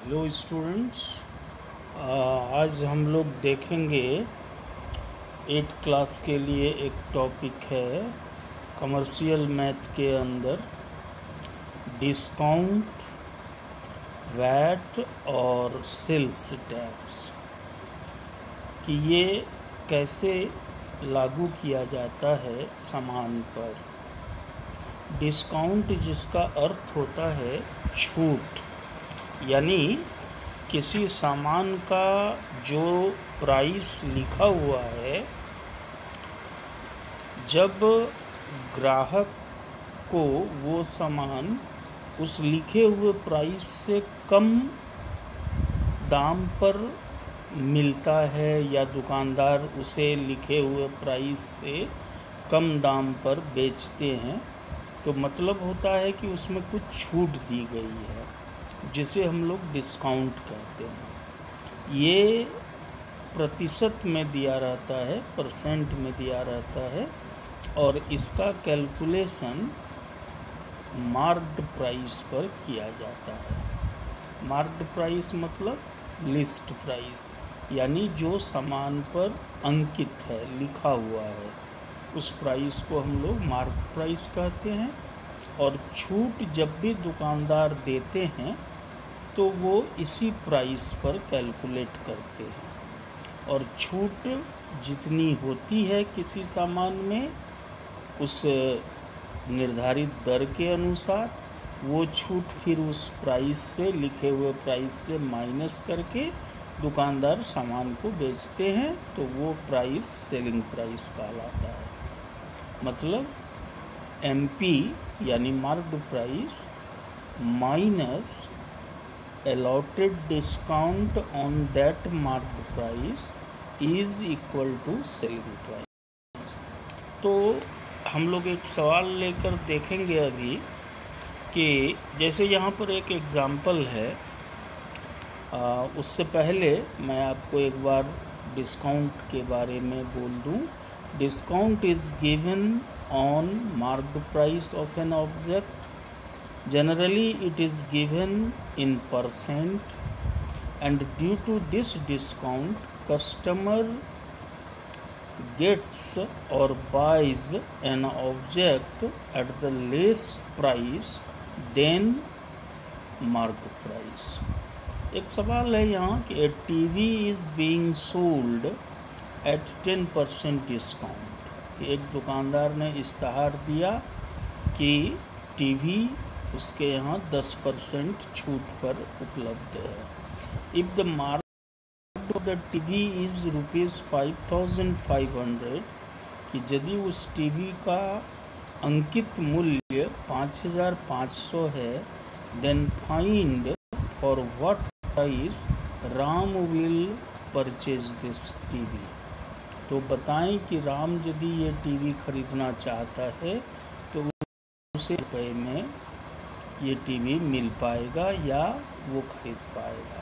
Hello students, आज हम लोग देखेंगे 8 क्लास के लिए एक टॉपिक है कमर्शियल मैथ के अंदर डिस्काउंट, वैट और सेल्स टैक्स कि ये कैसे लागू किया जाता है सामान पर। डिस्काउंट जिसका अर्थ होता है छूट, यानी किसी सामान का जो प्राइस लिखा हुआ है, जब ग्राहक को वो सामान उस लिखे हुए प्राइस से कम दाम पर मिलता है या दुकानदार उसे लिखे हुए प्राइस से कम दाम पर बेचते हैं, तो मतलब होता है कि उसमें कुछ छूट दी गई है, जिसे हम लोग डिस्काउंट कहते हैं। ये प्रतिशत में दिया रहता है, परसेंट में दिया रहता है, और इसका कैलकुलेशन मार्क्ड प्राइस पर किया जाता है। मार्क्ड प्राइस मतलब लिस्ट प्राइस, यानी जो सामान पर अंकित है, लिखा हुआ है, उस प्राइस को हम लोग मार्क प्राइस कहते हैं। और छूट जब भी दुकानदार देते हैं तो वो इसी प्राइस पर कैलकुलेट करते हैं, और छूट जितनी होती है किसी सामान में, उस निर्धारित दर के अनुसार वो छूट फिर उस प्राइस से, लिखे हुए प्राइस से माइनस करके दुकानदार सामान को बेचते हैं, तो वो प्राइस सेलिंग प्राइस कहलाता है। मतलब MP यानी marked price minus allotted discount on that marked price is equal to selling price। तो हम लोग एक सवाल लेकर देखेंगे अभी कि जैसे यहाँ पर एक एग्ज़ाम्पल है। उससे पहले मैं आपको एक बार डिस्काउंट के बारे में बोल दूँ। Discount is given on marked price of an object. Generally it is given in percent, and due to this discount customer gets or buys an object at the less price than market price। एक सवाल है यहाँ कि a TV is being sold at 10% discount. एक दुकानदार ने इश्तहार दिया कि टीवी उसके यहाँ 10% छूट पर उपलब्ध है। If the market of the TV is ₹5,500, कि यदि उस टीवी का अंकित मूल्य 5,500 है, then find for what price Ram will purchase this TV. तो बताएं कि राम यदि ये टीवी खरीदना चाहता है तो उसे रुपये में ये टीवी मिल पाएगा या वो खरीद पाएगा।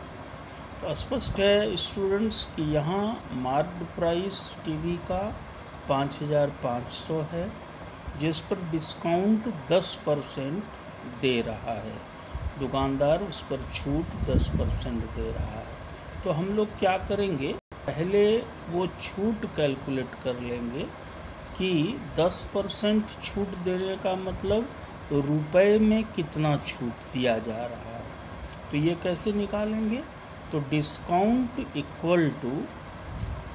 तो स्पष्ट है स्टूडेंट्स कि यहाँ मार्क्ड प्राइस टीवी का 5,500 है, जिस पर डिस्काउंट 10% दे रहा है। दुकानदार उस पर छूट 10% दे रहा है। तो हम लोग क्या करेंगे, पहले वो छूट कैलकुलेट कर लेंगे कि 10% छूट देने का मतलब रुपए में कितना छूट दिया जा रहा है। तो ये कैसे निकालेंगे, तो discount equal to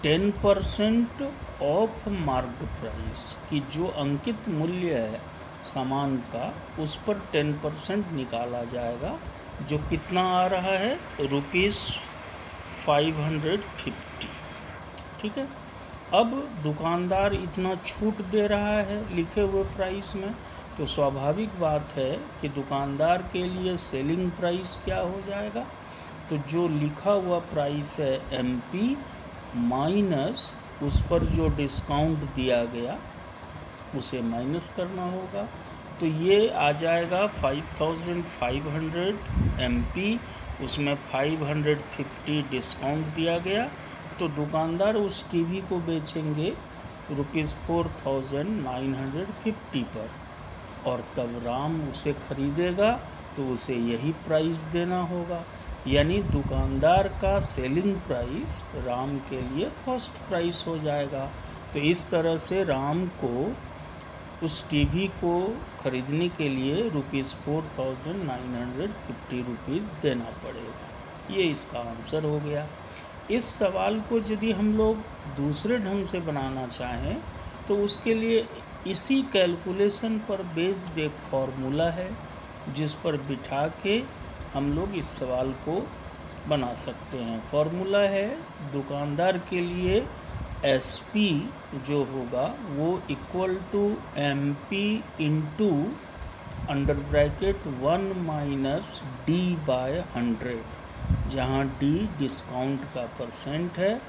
10% of marked price, कि जो अंकित मूल्य है सामान का उस पर 10% निकाला जाएगा, जो कितना आ रहा है ₹550। ठीक है। अब दुकानदार इतना छूट दे रहा है लिखे हुए प्राइस में, तो स्वाभाविक बात है कि दुकानदार के लिए सेलिंग प्राइस क्या हो जाएगा, तो जो लिखा हुआ प्राइस है MP माइनस उस पर जो डिस्काउंट दिया गया उसे माइनस करना होगा। तो ये आ जाएगा 5,500 MP, उसमें 550 डिस्काउंट दिया गया, तो दुकानदार उस टीवी को बेचेंगे ₹4,950 पर, और तब राम उसे खरीदेगा तो उसे यही प्राइस देना होगा। यानी दुकानदार का सेलिंग प्राइस राम के लिए कॉस्ट प्राइस हो जाएगा। तो इस तरह से राम को उस टीवी को ख़रीदने के लिए ₹4,950 देना पड़ेगा। ये इसका आंसर हो गया। इस सवाल को यदि हम लोग दूसरे ढंग से बनाना चाहें तो उसके लिए इसी कैलकुलेशन पर बेस्ड एक फार्मूला है जिस पर बिठा के हम लोग इस सवाल को बना सकते हैं। फार्मूला है दुकानदार के लिए SP जो होगा वो equal to MP into under bracket 1 minus D/100, जहाँ D डिस्काउंट का परसेंट है,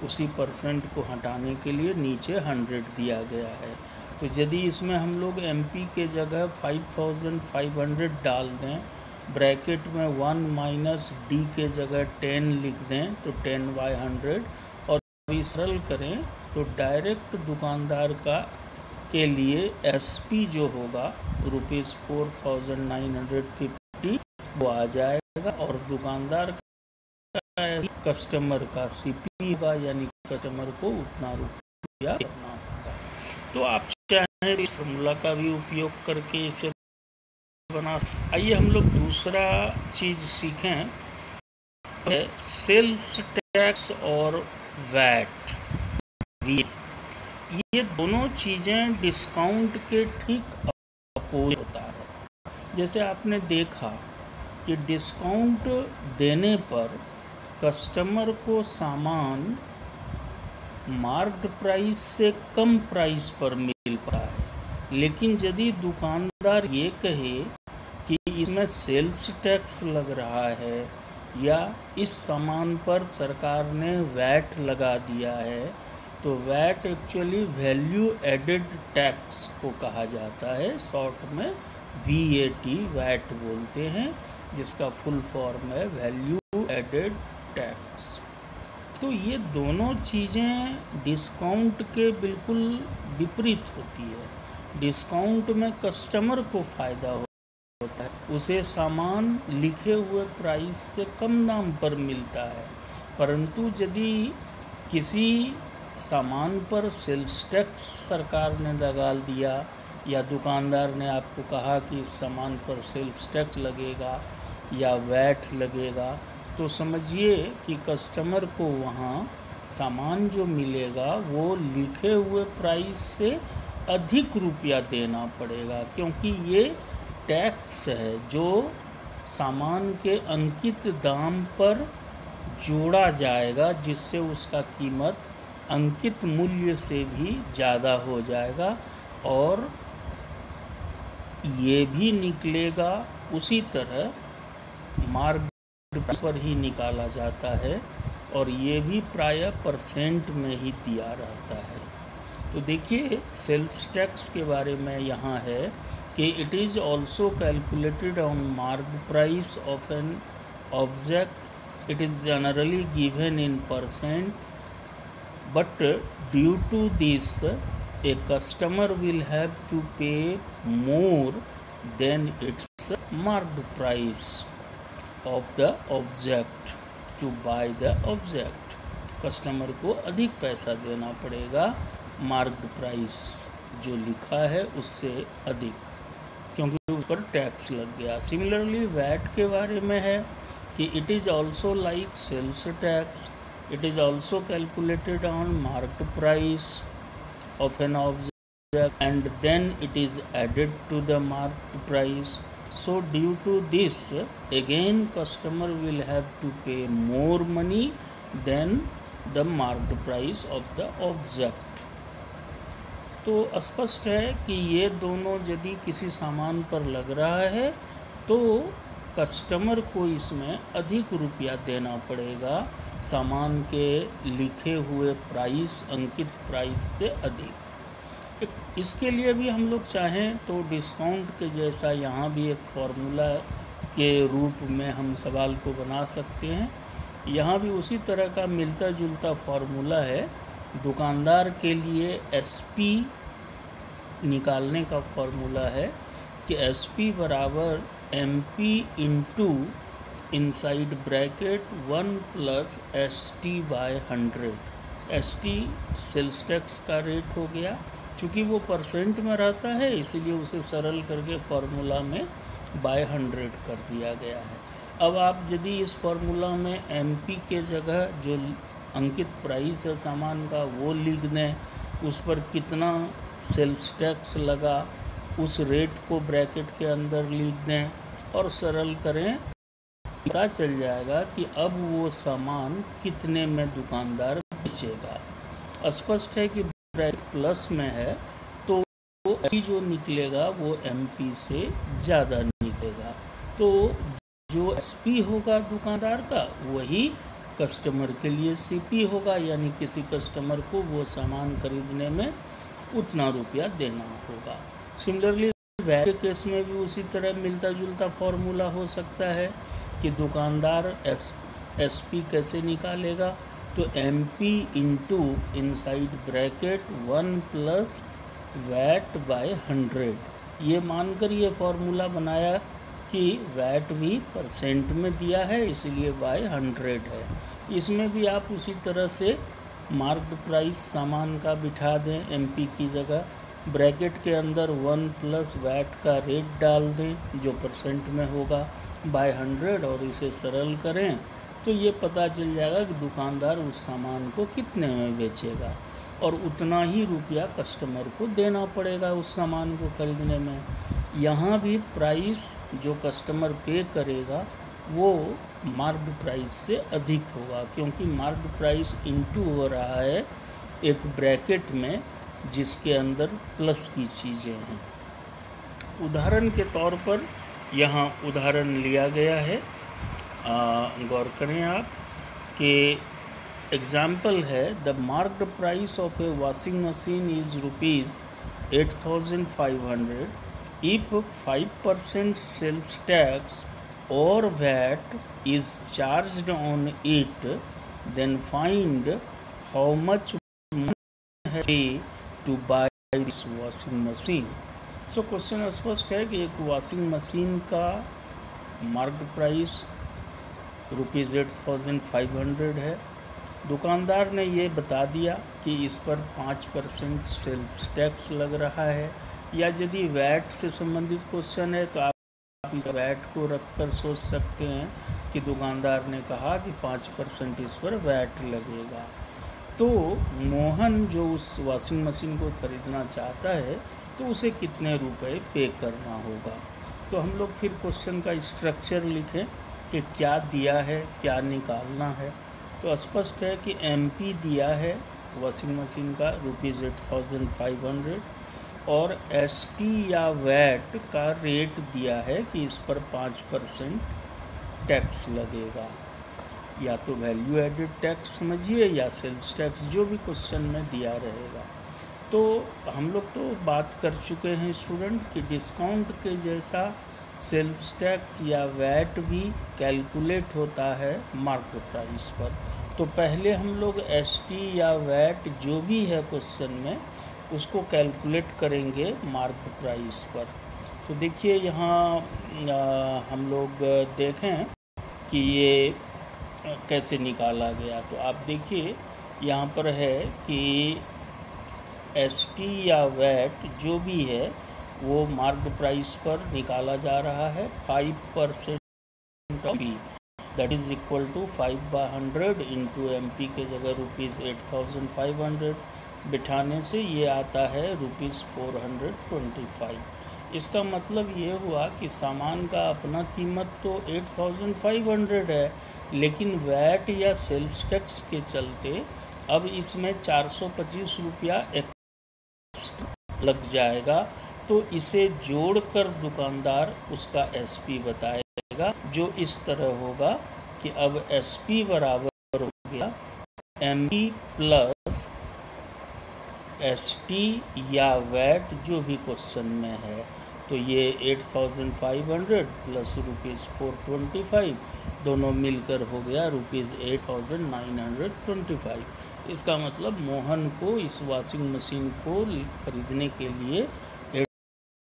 उसी परसेंट को हटाने के लिए नीचे 100 दिया गया है। तो यदि इसमें हम लोग MP के जगह 5500 डाल दें, ब्रैकेट में 1 माइनस D के जगह 10 लिख दें तो 10/100 और सरल करें तो डायरेक्ट दुकानदार का के लिए SP जो होगा ₹4,950 वो आ जाएगा और दुकानदार का कस्टमर का CP होगा, यानी कस्टमर को उतना रुपया देना होगा। तो आप चाहें इस फॉर्मूला का भी उपयोग करके इसे बना। आइए हम लोग दूसरा चीज़ सीखें, सेल्स टैक्स और वैट। ये दोनों चीज़ें डिस्काउंट के ठीक अपोजिट होता है। जैसे आपने देखा कि डिस्काउंट देने पर कस्टमर को सामान मार्क्ड प्राइस से कम प्राइस पर मिल पाता है। लेकिन यदि दुकानदार ये कहे कि इसमें सेल्स टैक्स लग रहा है या इस सामान पर सरकार ने वैट लगा दिया है, तो VAT actually value added tax को कहा जाता है, शॉर्ट में VAT वैट बोलते हैं, जिसका फुल फॉर्म है वैल्यू एडेड टैक्स। तो ये दोनों चीज़ें डिस्काउंट के बिल्कुल विपरीत होती है। डिस्काउंट में कस्टमर को फ़ायदा होता है, उसे सामान लिखे हुए प्राइस से कम दाम पर मिलता है। परंतु यदि किसी सामान पर सेल्स टैक्स सरकार ने लगा दिया या दुकानदार ने आपको कहा कि इस सामान पर सेल्स टैक्स लगेगा या वैट लगेगा, तो समझिए कि कस्टमर को वहाँ सामान जो मिलेगा वो लिखे हुए प्राइस से अधिक रुपया देना पड़ेगा, क्योंकि ये टैक्स है जो सामान के अंकित दाम पर जोड़ा जाएगा, जिससे उसका कीमत अंकित मूल्य से भी ज़्यादा हो जाएगा और ये भी निकलेगा उसी तरह मार्क पर ही निकाला जाता है और ये भी प्रायः परसेंट में ही दिया रहता है। तो देखिए सेल्स टैक्स के बारे में यहाँ है कि it is also calculated on mark price of an object. It is generally given in percent, but due to this a customer will have to pay more than its marked price of the object to buy the object। Customer को अधिक पैसा देना पड़ेगा marked price जो लिखा है उससे अधिक, क्योंकि उस पर टैक्स लग गया। सिमिलरली वैट के बारे में है कि it is also like sales tax, it is also calculated on marked price of an object and then it is added to the marked price. So due to this again customer will have to pay more money than the marked price of the object। तो स्पष्ट है कि ये दोनों यदि किसी सामान पर लग रहा है तो कस्टमर को इसमें अधिक रुपया देना पड़ेगा सामान के लिखे हुए प्राइस, अंकित प्राइस से अधिक। इसके लिए भी हम लोग चाहें तो डिस्काउंट के जैसा यहाँ भी एक फार्मूला के रूप में हम सवाल को बना सकते हैं। यहाँ भी उसी तरह का मिलता जुलता फार्मूला है। दुकानदार के लिए SP निकालने का फार्मूला है कि SP बराबर MP into inside bracket 1 plus ST/100। ST sales tax का रेट हो गया, चूँकि वो परसेंट में रहता है इसीलिए उसे सरल करके फार्मूला में बाय 100 कर दिया गया है। अब आप यदि इस फार्मूला में MP के जगह जो अंकित प्राइस है सामान का वो लिख दें, उस पर कितना सेल्स टैक्स लगा उस रेट को ब्रैकेट के अंदर लिख दें और सरल करें, पता चल जाएगा कि अब वो सामान कितने में दुकानदार बेचेगा। स्पष्ट है कि ब्रैकेट प्लस में है तो SP जो निकलेगा वो MP से ज़्यादा निकलेगा, तो जो SP होगा दुकानदार का वही कस्टमर के लिए CP होगा, यानी किसी कस्टमर को वो सामान खरीदने में उतना रुपया देना होगा। सिमिलरली वैट के केस में भी उसी तरह मिलता जुलता फॉर्मूला हो सकता है कि दुकानदार SP कैसे निकालेगा, तो MP into inside bracket 1 plus VAT/100, ये मानकर ये फॉर्मूला बनाया कि वैट भी परसेंट में दिया है इसलिए /100 है। इसमें भी आप उसी तरह से मार्क्ड प्राइस सामान का बिठा दें MP की जगह, ब्रैकेट के अंदर 1 प्लस वैट का रेट डाल दें जो परसेंट में होगा /100 और इसे सरल करें तो ये पता चल जाएगा कि दुकानदार उस सामान को कितने में बेचेगा और उतना ही रुपया कस्टमर को देना पड़ेगा उस सामान को खरीदने में। यहाँ भी प्राइस जो कस्टमर पे करेगा वो मार्क्ड प्राइस से अधिक होगा, क्योंकि मार्क्ड प्राइस इंटू हो रहा है एक ब्रैकेट में जिसके अंदर प्लस की चीज़ें हैं। उदाहरण के तौर पर यहाँ उदाहरण लिया गया है, गौर करें आप कि एग्जाम्पल है the marked price of a washing machine is ₹8,500 if 5% sales tax or VAT is charged on it, then find how much money has paid to buy this washing machine। So question स्पष्ट है कि एक washing machine का market price ₹8,500 है। दुकानदार ने ये बता दिया कि इस पर 5% सेल्स टैक्स लग रहा है, या यदि वैट से संबंधित क्वेश्चन है तो आप इस वैट को रखकर सोच सकते हैं कि दुकानदार ने कहा कि 5% इस पर वैट लगेगा। तो मोहन जो उस वॉशिंग मशीन को खरीदना चाहता है तो उसे कितने रुपए पे करना होगा। तो हम लोग फिर क्वेश्चन का स्ट्रक्चर लिखें कि क्या दिया है, क्या निकालना है। तो स्पष्ट है कि MP दिया है वॉशिंग मशीन का ₹8,500 और ST या वैट का रेट दिया है कि इस पर 5% टैक्स लगेगा, या तो वैल्यू एडेड टैक्स समझिए या सेल्स टैक्स, जो भी क्वेश्चन में दिया रहेगा। तो हम लोग तो बात कर चुके हैं स्टूडेंट कि डिस्काउंट के जैसा सेल्स टैक्स या वैट भी कैलकुलेट होता है मार्केट प्राइस पर। तो पहले हम लोग ST या वैट जो भी है क्वेश्चन में उसको कैलकुलेट करेंगे मार्केट प्राइस पर। तो देखिए यहाँ हम लोग देखें कि ये कैसे निकाला गया। तो आप देखिए यहाँ पर है कि ST या वैट जो भी है वो मार्केट प्राइस पर निकाला जा रहा है 5% of P, that is equal to 5/100 into MP के जगह ₹8,500 बिठाने से ये आता है ₹425। इसका मतलब ये हुआ कि सामान का अपना कीमत तो 8,500 है, लेकिन वैट या सेल्स टैक्स के चलते अब इसमें 425 रुपया एक्स्ट्रा लग जाएगा। तो इसे जोड़कर दुकानदार उसका SP बताएगा, जो इस तरह होगा कि अब SP बराबर हो गया MP प्लस ST या वैट जो भी क्वेश्चन में है। तो ये 8,500 प्लस ₹425 दोनों मिलकर हो गया ₹8,925। इसका मतलब मोहन को इस वॉशिंग मशीन को खरीदने के लिए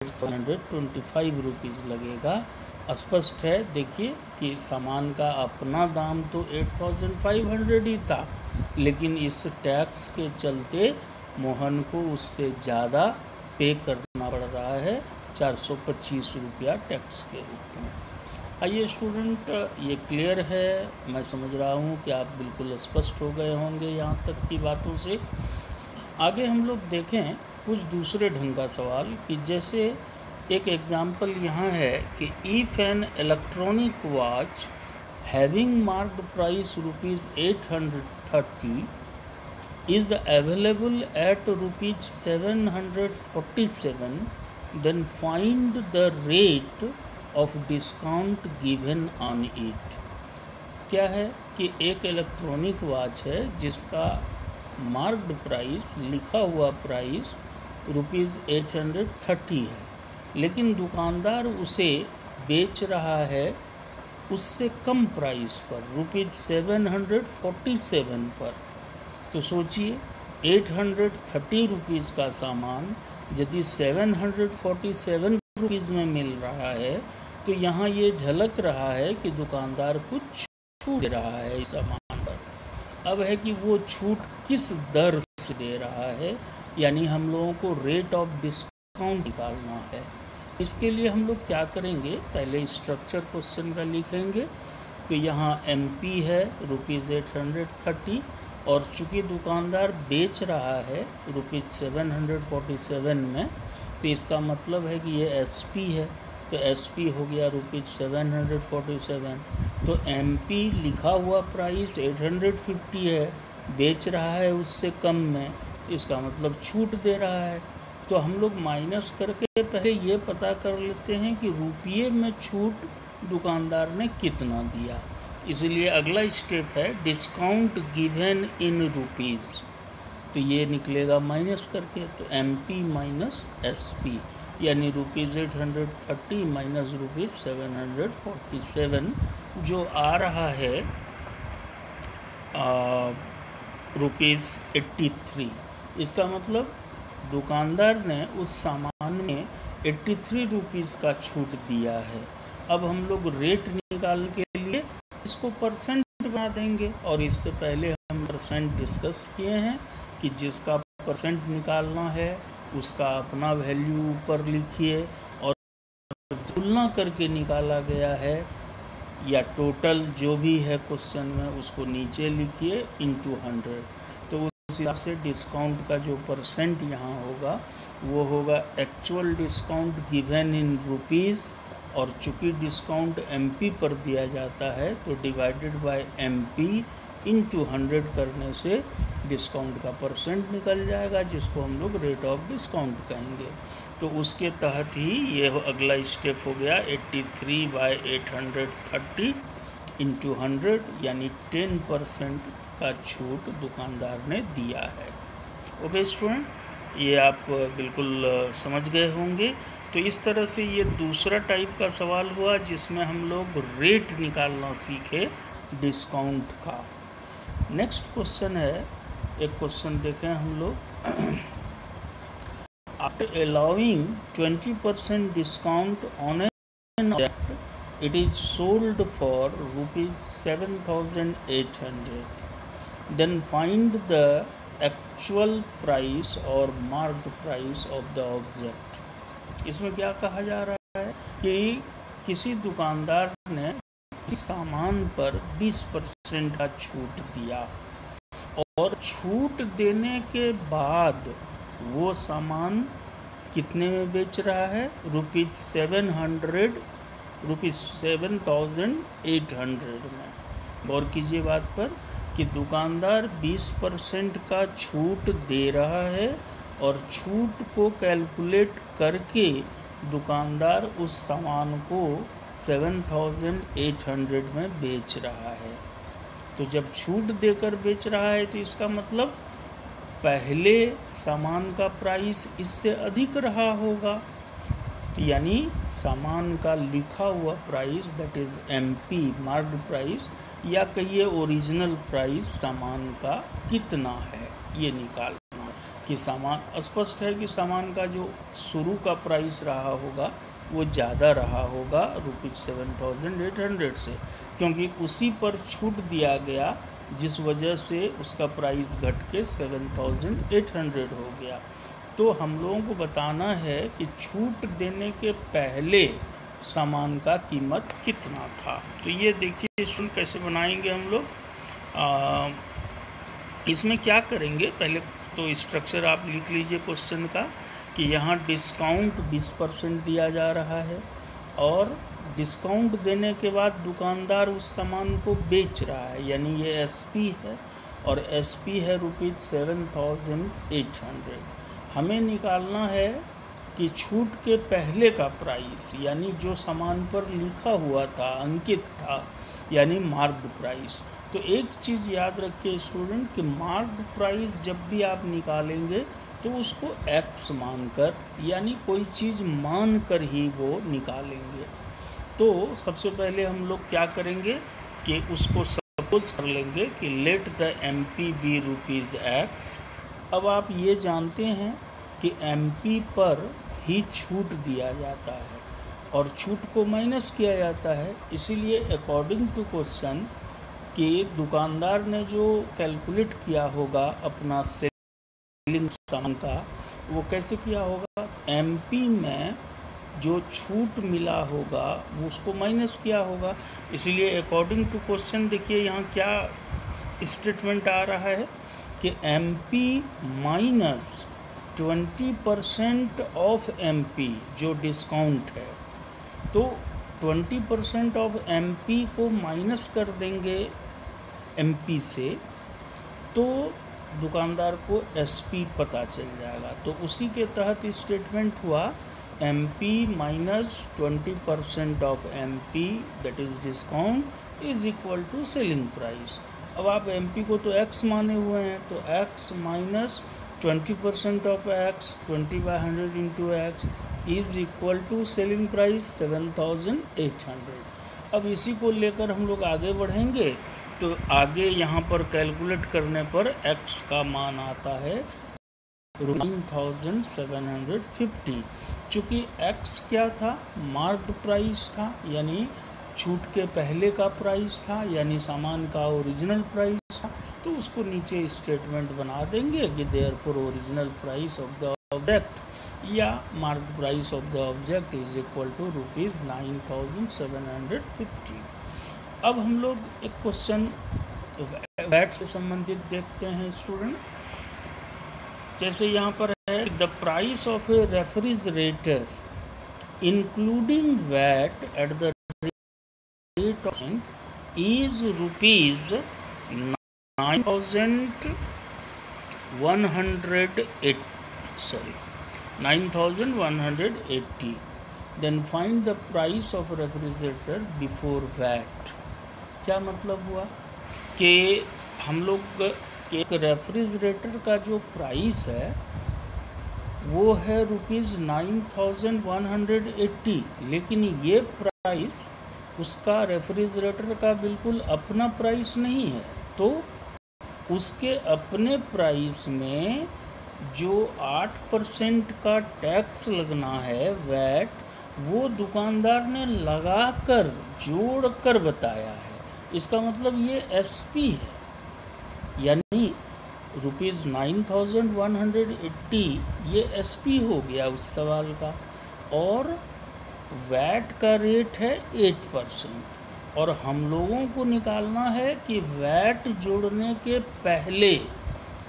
₹825 लगेगा, स्पष्ट है। देखिए कि सामान का अपना दाम तो 8500 ही था, लेकिन इस टैक्स के चलते मोहन को उससे ज़्यादा पे करना पड़ रहा है, 425 रुपया टैक्स के रूप में। आइए स्टूडेंट, ये क्लियर है। मैं समझ रहा हूँ कि आप बिल्कुल स्पष्ट हो गए होंगे यहाँ तक की बातों से। आगे हम लोग देखें कुछ दूसरे ढंग का सवाल, कि जैसे एक एग्जाम्पल यहाँ है कि if an electronic watch having marked price ₹830 is available at ₹747, then find the rate of discount given on it। क्या है कि एक इलेक्ट्रॉनिक वॉच है जिसका मार्क्ड प्राइस, लिखा हुआ प्राइस ₹830 है, लेकिन दुकानदार उसे बेच रहा है उससे कम प्राइस पर, ₹747 पर। तो सोचिए 830 रुपीज़ का सामान यदि 747 रुपीज़ में मिल रहा है, तो यहाँ ये झलक रहा है कि दुकानदार कुछ छूट दे रहा है इस सामान पर। अब है कि वो छूट किस दर से दे रहा है, यानी हम लोगों को रेट ऑफ डिस्काउंट निकालना है। इसके लिए हम लोग क्या करेंगे, पहले स्ट्रक्चर क्वेश्चन का लिखेंगे। तो यहाँ MP है ₹830, और चूँकि दुकानदार बेच रहा है ₹747 में, तो इसका मतलब है कि ये SP है, तो SP हो गया ₹747। तो MP लिखा हुआ प्राइस 850 है, बेच रहा है उससे कम में, इसका मतलब छूट दे रहा है। तो हम लोग माइनस करके पहले ये पता कर लेते हैं कि रुपये में छूट दुकानदार ने कितना दिया। इसलिए अगला स्टेप है डिस्काउंट गिवन इन रुपीज़। तो ये निकलेगा माइनस करके, तो MP माइनस SP, यानी ₹830 माइनस ₹747, जो आ रहा है ₹83। इसका मतलब दुकानदार ने उस सामान में 83 रुपीज़ का छूट दिया है। अब हम लोग रेट निकाल के लिए इसको परसेंट बना देंगे, और इससे पहले हम परसेंट डिस्कस किए हैं कि जिसका परसेंट निकालना है उसका अपना वैल्यू ऊपर लिखिए, और तुलना करके निकाला गया है या टोटल जो भी है क्वेश्चन में उसको नीचे लिखिए into 100। तो उस हिसाब से डिस्काउंट का जो परसेंट यहाँ होगा वो होगा actual discount given in rupees, और चूँकि डिस्काउंट MP पर दिया जाता है तो डिवाइडेड बाय MP into 100 करने से डिस्काउंट का परसेंट निकल जाएगा, जिसको हम लोग रेट ऑफ डिस्काउंट कहेंगे। तो उसके तहत ही ये अगला स्टेप हो गया 83/830 into 100, यानी 10% का छूट दुकानदार ने दिया है। ओके स्टूडेंट, ये आप बिल्कुल समझ गए होंगे। तो इस तरह से ये दूसरा टाइप का सवाल हुआ जिसमें हम लोग रेट निकालना सीखे डिस्काउंट का। नेक्स्ट क्वेश्चन है, एक क्वेश्चन देखें हम लोग। After allowing 20% discount on an object, it is sold for ₹7,800, then find the actual price और marked price of the object. इसमें क्या कहा जा रहा है कि किसी दुकानदार ने सामान पर 20% का छूट दिया, और छूट देने के बाद वो सामान कितने में बेच रहा है, ₹7,800 में। गौर कीजिए बात पर कि दुकानदार 20% का छूट दे रहा है, और छूट को कैलकुलेट करके दुकानदार उस सामान को 7,800 में बेच रहा है। तो जब छूट देकर बेच रहा है तो इसका मतलब पहले सामान का प्राइस इससे अधिक रहा होगा। तो यानी सामान का लिखा हुआ price, that is MP marked price, या कहिए ओरिजिनल प्राइस सामान का कितना है, ये निकालना कि सामान स्पष्ट है कि सामान का जो शुरू का प्राइस रहा होगा वो ज़्यादा रहा होगा ₹7,800 से, क्योंकि उसी पर छूट दिया गया, जिस वजह से उसका प्राइस घट के 7,800 हो गया। तो हम लोगों को बताना है कि छूट देने के पहले सामान का कीमत कितना था। तो ये देखिए स्टूडेंट कैसे बनाएंगे हम लोग। इसमें क्या करेंगे, पहले तो स्ट्रक्चर आप लिख लीजिए क्वेश्चन का कि यहाँ डिस्काउंट 20% दिया जा रहा है और डिस्काउंट देने के बाद दुकानदार उस सामान को बेच रहा है, यानी ये एसपी है और एसपी है ₹7,800। हमें निकालना है कि छूट के पहले का प्राइस, यानी जो सामान पर लिखा हुआ था, अंकित था, यानी मार्क्ड प्राइस। तो एक चीज़ याद रखिए स्टूडेंट कि मार्क्ड प्राइस जब भी आप निकालेंगे तो उसको एक्स मानकर, यानी कोई चीज़ मान कर ही वो निकालेंगे। तो सबसे पहले हम लोग क्या करेंगे कि उसको सपोज कर लेंगे कि let the MP be ₹X। अब आप ये जानते हैं कि MP पर ही छूट दिया जाता है और छूट को माइनस किया जाता है, इसीलिए अकॉर्डिंग टू क्वेश्चन कि दुकानदार ने जो कैलकुलेट किया होगा अपना सेलिंग सामान का, वो कैसे किया होगा, MP में जो छूट मिला होगा वो उसको माइनस किया होगा। इसलिए अकॉर्डिंग टू क्वेश्चन देखिए यहाँ क्या स्टेटमेंट आ रहा है कि MP माइनस 20% ऑफ MP जो डिस्काउंट है, तो 20% ऑफ MP को माइनस कर देंगे MP से, तो दुकानदार को SP पता चल जाएगा। तो उसी के तहत स्टेटमेंट हुआ MP minus 20% of MP that is discount is equal to selling price. अब आप MP को तो X माने हुए हैं, तो X minus 20% of X, 20/100 into X is equal to selling price 7,800। अब इसी को लेकर हम लोग आगे बढ़ेंगे, तो आगे यहाँ पर कैलकुलेट करने पर X का मान आता है 9,750। चूँकि X क्या था, मार्क्ड प्राइस था, यानी छूट के पहले का प्राइस था, यानी सामान का ओरिजिनल प्राइस था, तो उसको नीचे स्टेटमेंट बना देंगे कि therefore original price of the object या marked price of the object is equal to ₹9,750। अब हम लोग एक क्वेश्चन वैट से संबंधित देखते हैं स्टूडेंट। जैसे यहाँ पर है the price of a refrigerator including VAT at the rate of is ₹9,180। Then find the price of refrigerator before VAT. क्या मतलब हुआ कि हम लोग एक रेफ्रिजरेटर का जो प्राइस है वो है ₹9,180, लेकिन ये प्राइस उसका रेफ्रिजरेटर का बिल्कुल अपना प्राइस नहीं है। तो उसके अपने प्राइस में जो 8% का टैक्स लगना है वैट, वो दुकानदार ने लगाकर जोड़कर बताया है। इसका मतलब ये SP है, यानी ₹9,180 ये SP हो गया उस सवाल का, और वैट का रेट है 8%। और हम लोगों को निकालना है कि वैट जोड़ने के पहले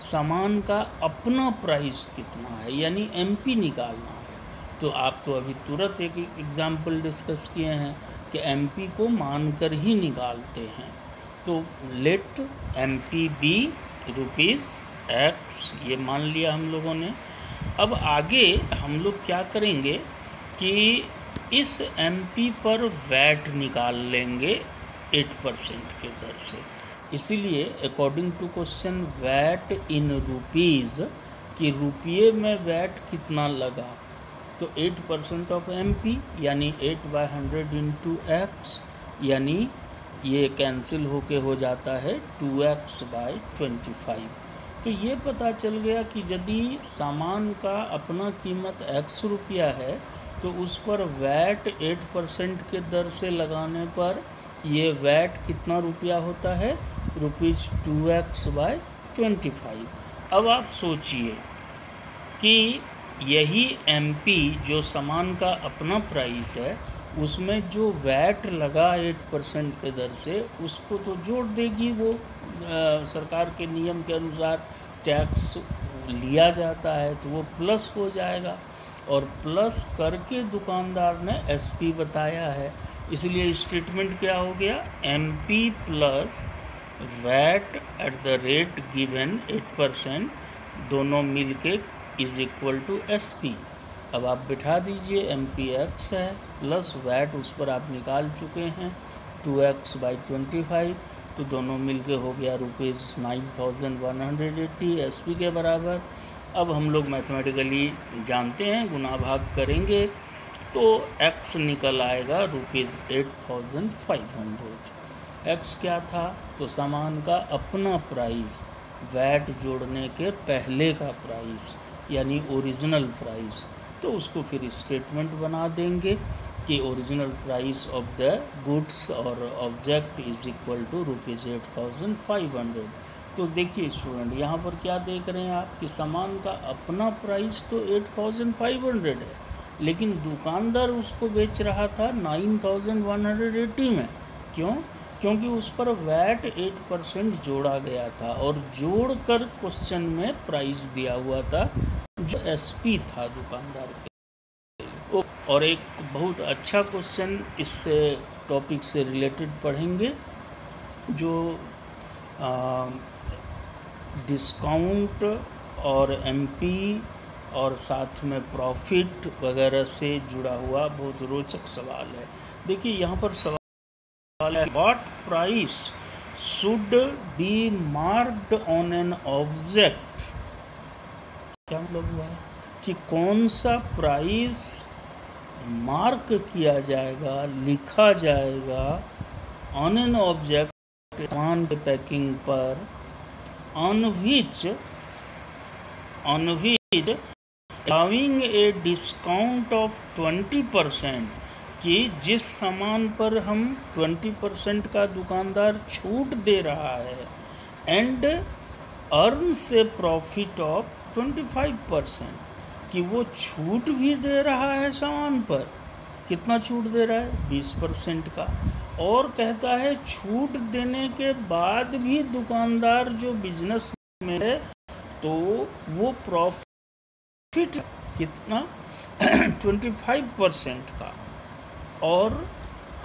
सामान का अपना प्राइस कितना है, यानी MP निकालना है। तो आप तो अभी तुरंत एक एग्जाम्पल डिस्कस किए हैं कि MP को मानकर ही निकालते हैं। तो लेट MP बी ₹X, ये मान लिया हम लोगों ने। अब आगे हम लोग क्या करेंगे कि इस MP पर वैट निकाल लेंगे 8% के दर से। इसीलिए according to question VAT in rupees, कि रुपये में वैट कितना लगा, तो 8% ऑफ MP यानी 8/100 इंटू X, यानी ये कैंसिल होके हो जाता है 2x/25। तो ये पता चल गया कि यदि सामान का अपना कीमत X रुपया है तो उस पर वैट 8% के दर से लगाने पर ये वैट कितना रुपया होता है, ₹2x/25। अब आप सोचिए कि यही एमपी जो सामान का अपना प्राइस है उसमें जो वैट लगा 8% के दर से, उसको तो जोड़ देगी वो। सरकार के नियम के अनुसार टैक्स लिया जाता है तो वो प्लस हो जाएगा, और प्लस करके दुकानदार ने एसपी बताया है, इसलिए स्टेटमेंट क्या हो गया, MP plus VAT at the rate given 8% दोनों मिलके इज इक्वल टू एसपी। अब आप बिठा दीजिए, MPX है प्लस वैट उस पर आप निकाल चुके हैं 2x/25, तो दोनों मिलके हो गया ₹9,180 एसपी के बराबर। अब हम लोग मैथमेटिकली जानते हैं, गुना भाग करेंगे तो x निकल आएगा ₹8,500। x क्या था, तो सामान का अपना प्राइस वैट जोड़ने के पहले का प्राइस यानी ओरिजिनल प्राइस, तो उसको फिर स्टेटमेंट बना देंगे कि original price of the goods और ऑब्जेक्ट इज इक्वल टू ₹8,500। तो देखिए स्टूडेंट, यहाँ पर क्या देख रहे हैं आप कि सामान का अपना प्राइस तो 8,500 है, लेकिन दुकानदार उसको बेच रहा था 9,180 में। क्यों? क्योंकि उस पर वैट 8% जोड़ा गया था, और जोड़कर क्वेश्चन में प्राइस दिया हुआ था जो एसपी था दुकानदार के। और एक बहुत अच्छा क्वेश्चन इससे टॉपिक से रिलेटेड पढ़ेंगे, जो डिस्काउंट और एमपी और साथ में प्रॉफिट वगैरह से जुड़ा हुआ बहुत रोचक सवाल है। देखिए यहाँ पर सवाल है, what price should be marked on an object. क्या मतलब हुआ है कि कौन सा प्राइस मार्क किया जाएगा, लिखा जाएगा ऑन एन ऑब्जेक्ट सामान के पैकिंग पर, on which allowing a discount of 20%, कि जिस सामान पर हम 20% का दुकानदार छूट दे रहा है, एंड अर्न से प्रॉफिट ऑफ 25%, कि वो छूट भी दे रहा है सामान पर। कितना छूट दे रहा है, 20% का, और कहता है छूट देने के बाद भी दुकानदार जो बिजनेस में है तो वो प्रॉफिट कितना 25% का। और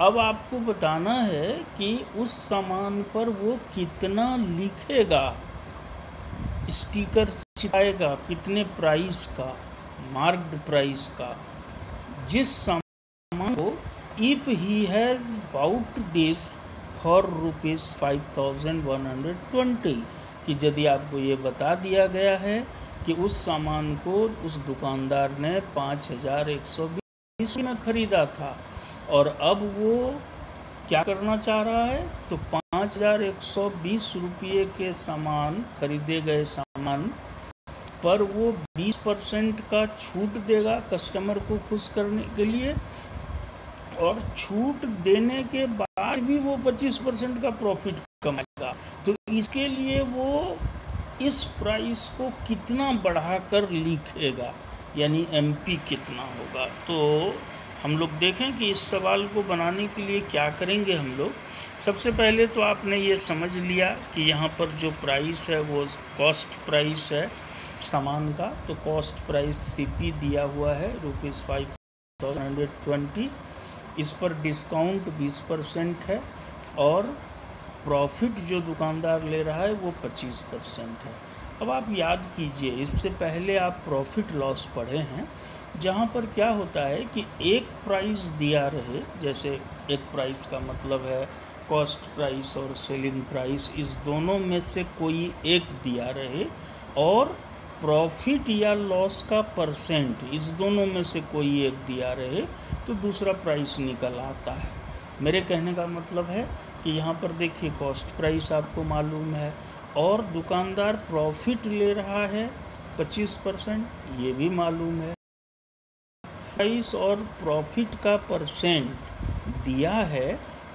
अब आपको बताना है कि उस सामान पर वो कितना लिखेगा, स्टिकर चिपकाएगा, कितने प्राइस का, मार्क्ड प्राइस का, जिस सामान को if he has bought this for ₹5,120, कि यदि आपको ये बता दिया गया है कि उस सामान को उस दुकानदार ने 5,120 में ख़रीदा था, और अब वो क्या करना चाह रहा है, तो 5,120 रुपये के सामान, खरीदे गए सामान पर वो 20% का छूट देगा कस्टमर को खुश करने के लिए, और छूट देने के बाद भी वो 25% का प्रॉफिट कमाएगा। तो इसके लिए वो इस प्राइस को कितना बढ़ाकर लिखेगा, यानी एमपी कितना होगा। तो हम लोग देखें कि इस सवाल को बनाने के लिए क्या करेंगे हम लोग। सबसे पहले तो आपने ये समझ लिया कि यहाँ पर जो प्राइस है वो कॉस्ट प्राइस है सामान का, तो कॉस्ट प्राइस सीपी दिया हुआ है ₹5,120, इस पर डिस्काउंट 20% है, और प्रॉफिट जो दुकानदार ले रहा है वो 25% है। अब आप याद कीजिए, इससे पहले आप प्रॉफिट लॉस पढ़े हैं, जहाँ पर क्या होता है कि एक प्राइस दिया रहे, जैसे एक प्राइस का मतलब है कॉस्ट प्राइस और सेलिंग प्राइस, इस दोनों में से कोई एक दिया रहे, और प्रॉफिट या लॉस का परसेंट, इस दोनों में से कोई एक दिया रहे, तो दूसरा प्राइस निकल आता है। मेरे कहने का मतलब है कि यहाँ पर देखिए कॉस्ट प्राइस आपको मालूम है, और दुकानदार प्रॉफिट ले रहा है 25%, ये भी मालूम है। प्राइस और प्रॉफिट का परसेंट दिया है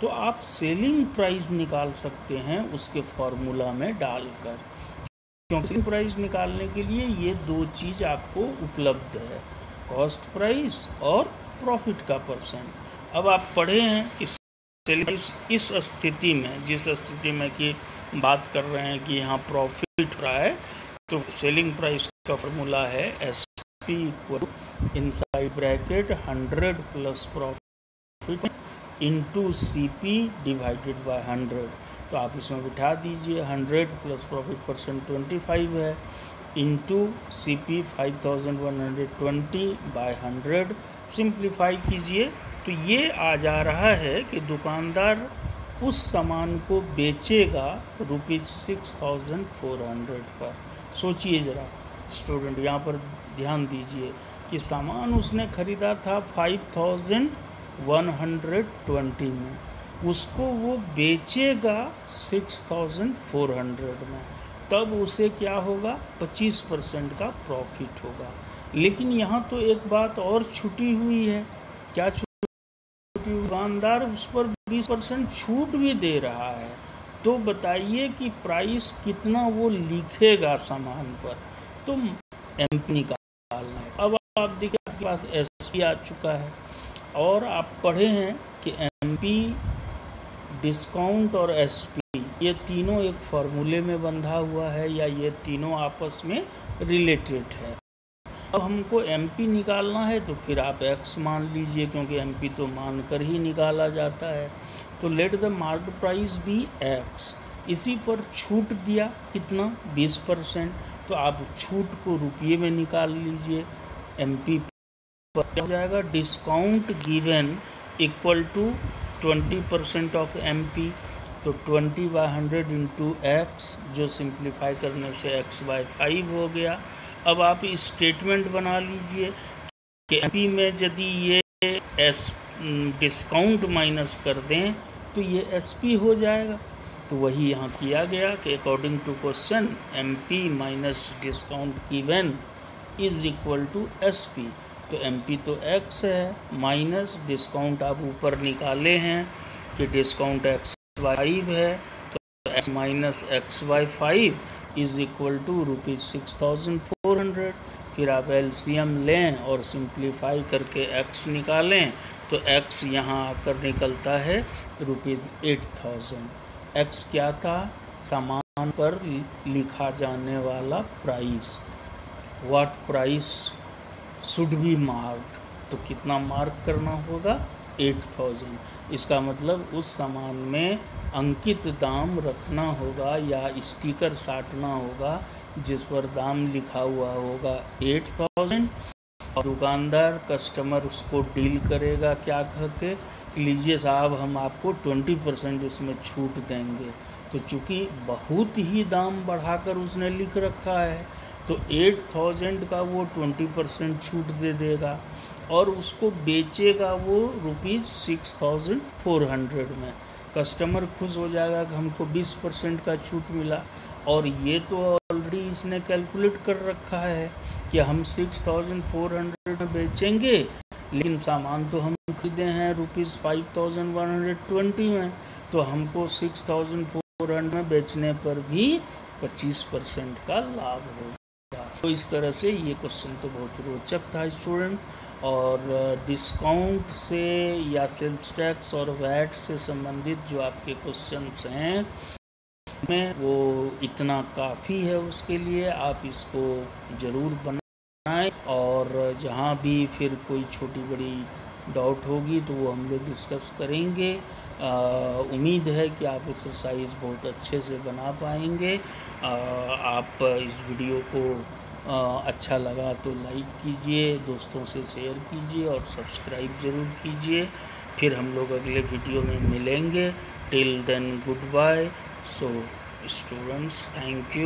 तो आप सेलिंग प्राइस निकाल सकते हैं उसके फॉर्मूला में डालकर, क्योंकि सेलिंग प्राइस निकालने के लिए ये दो चीज़ आपको उपलब्ध है, कॉस्ट प्राइस और प्रॉफिट का परसेंट। अब आप पढ़े हैं कि सेलिंग प्राइस इस स्थिति में, जिस स्थिति में कि बात कर रहे हैं कि यहाँ प्रॉफिट हो रहा है, तो सेलिंग प्राइस का फॉर्मूला है SP equal inside bracket 100 plus profit into CP divided by 100। तो आप इसमें बिठा दीजिए 100 प्लस प्रॉफिट परसेंट 25 है इंटू CP 5120 बाय 100। सिंप्लीफाई कीजिए तो ये आ जा रहा है कि दुकानदार उस सामान को बेचेगा ₹6400 पर। सोचिए ज़रा स्टूडेंट, यहाँ पर ध्यान दीजिए कि सामान उसने ख़रीदा था 5120 में, उसको वो बेचेगा 6400 में, तब उसे क्या होगा 25% का प्रॉफिट होगा। लेकिन यहाँ तो एक बात और छुटी हुई है, क्या छुटी? दुकानदार उस पर 20% छूट भी दे रहा है। तो बताइए कि प्राइस कितना वो लिखेगा सामान पर, तो MP निकालना है। अब आप देखिए आपके पास SP आ चुका है और आप पढ़े हैं कि MP, डिस्काउंट और SP ये तीनों एक फार्मूले में बंधा हुआ है या ये तीनों आपस में रिलेटेड है। अब हमको MP निकालना है तो फिर आप X मान लीजिए, क्योंकि MP तो मान कर ही निकाला जाता है। तो let the market price be X, इसी पर छूट दिया कितना 20%, तो आप छूट को रुपये में निकाल लीजिए। MP पर क्या हो जाएगा, discount given equal to 20% of MP, तो 20/100 इंटू X, जो सिंप्लीफाई करने से X/5 हो गया। अब आप इस स्टेटमेंट बना लीजिए कि MP में यदि ये डिस्काउंट माइनस कर दें तो ये SP हो जाएगा। तो वही यहाँ किया गया कि according to question MP minus discount given is equal to SP। तो MP तो X है, माइनस डिस्काउंट आप ऊपर निकाले हैं कि डिस्काउंट X/5 है, तो X minus X/5 is equal to ₹6400। फिर आप LCM लें और सिंप्लीफाई करके X निकालें, तो X यहाँ आकर निकलता है ₹8000। X क्या था, सामान पर लिखा जाने वाला price, what price should be marked, तो कितना मार्क करना होगा 8000। इसका मतलब उस सामान में अंकित दाम रखना होगा या स्टिकर साटना होगा जिस पर दाम लिखा हुआ होगा 8000, और दुकानदार कस्टमर उसको डील करेगा क्या कह के, लीजिए साहब हम आपको 20% इसमें छूट देंगे। तो चूँकि बहुत ही दाम बढ़ाकर उसने लिख रखा है तो 8000 का वो 20% छूट दे देगा और उसको बेचेगा वो ₹6400 में। कस्टमर खुश हो जाएगा कि हमको 20% का छूट मिला, और ये तो ऑलरेडी इसने कैलकुलेट कर रखा है कि हम 6400 में बेचेंगे, लेकिन सामान तो हम खरीदे हैं ₹5120 में, तो हमको 6400 में बेचने पर भी 25% का लाभ होगा। तो इस तरह से ये क्वेश्चन तो बहुत रोचक था स्टूडेंट, और डिस्काउंट से या सेल्स टैक्स और वैट से संबंधित जो आपके क्वेश्चंस हैं में वो इतना काफ़ी है, उसके लिए आप इसको ज़रूर बनाएं, और जहाँ भी फिर कोई छोटी बड़ी डाउट होगी तो वो हम लोग डिस्कस करेंगे। उम्मीद है कि आप एक्सरसाइज बहुत अच्छे से बना पाएंगे। आप इस वीडियो को अच्छा लगा तो लाइक कीजिए, दोस्तों से शेयर कीजिए और सब्सक्राइब ज़रूर कीजिए। फिर हम लोग अगले वीडियो में मिलेंगे। Till then goodbye. So students, thank you.